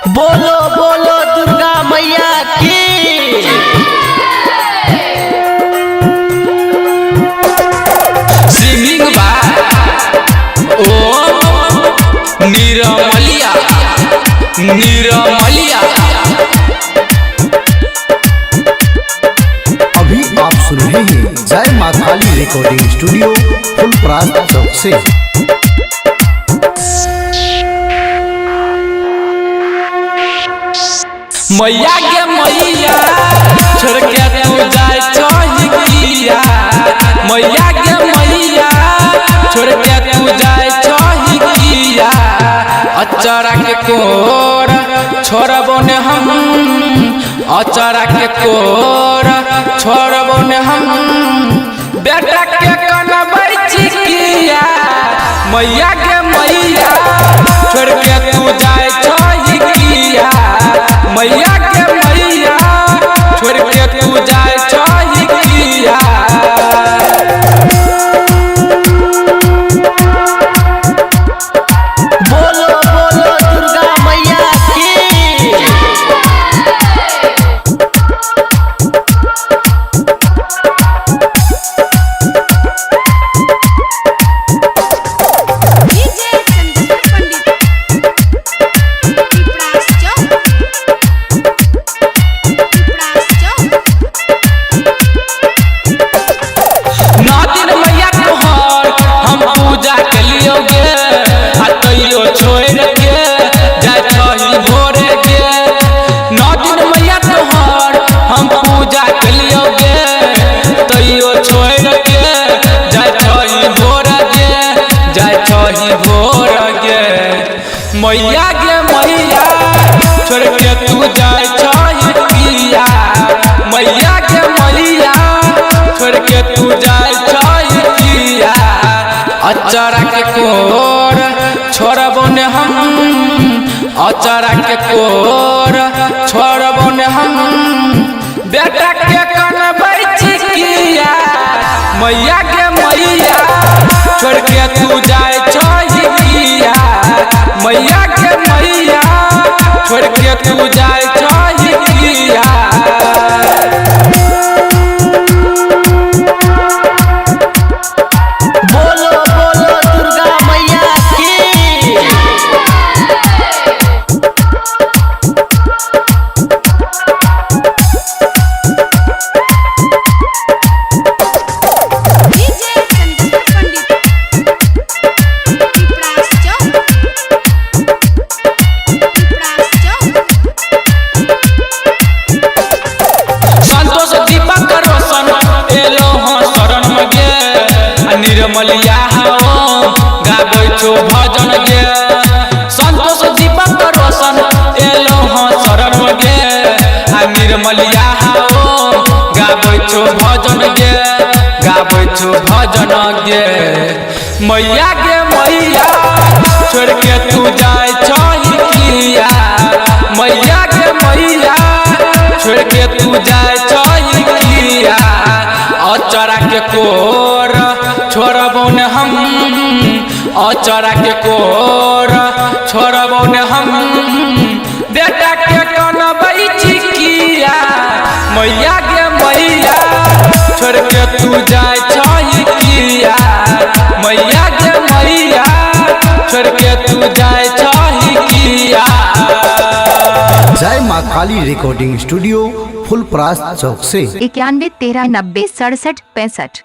बोलो बोलो दुर्गा मैया की। सिंगिंग बा ओ निरमलिया निरमलिया। अभी आप सुन रहे हैं जय मां काली रिकॉर्डिंग स्टूडियो फुलपरास चौक से। मैया के मैया छोड़ के तू जाए चहिया, मैया के मैया छोड़ के तू जाए चहिया। अचारा के कोर छोड़बो ने हम, अचारा के कोर छोड़बो ने हम। बेटा के कनबै चिकिया, मैया के मैया छोड़ के तू जाए चहिया, मैया के मैया छोड़ के तू जाए चहिया। बोलो बोलो दुर्गा मैया की। मैया के मैया छोड़ के तू जाए चहिया, मैया के मैया छोड़ के तू जाए चहिया। अचारा के कोर छोड़बो ने हम, अचारा के कोर छोड़बो ने हम। बेटा के कनबै चिकिया, मैया के मैया छोड़ के तू जाए चहिया, मैया के मैया छोड़ के तू जाए चहिया। बोलो बोलो दुर्गा मैया की। निर्मलिया गाबै छो भजन गे, संतोष दीपक रोशन एलो हाँ शरण गे। निर्मलिया गाबै छो भजन गे, गाबै छो भजन गे। मैया के मैया छोड़ के तू जाए चहिया, मैया के मैया छोड़ के तू जाए चहिया। अचारा के कोर छोड़बो ने हम, अचारा के कोर छोड़बो ने हम। बेटा के कनबै चिकिया, मैया के मैया छोड़ के तू जाए चहिया, मैया के मैया छोड़ के तू जाए चहिया। जय मां काली रिकॉर्डिंग स्टूडियो फुलपरास चौक से। 91 13 90 67 65।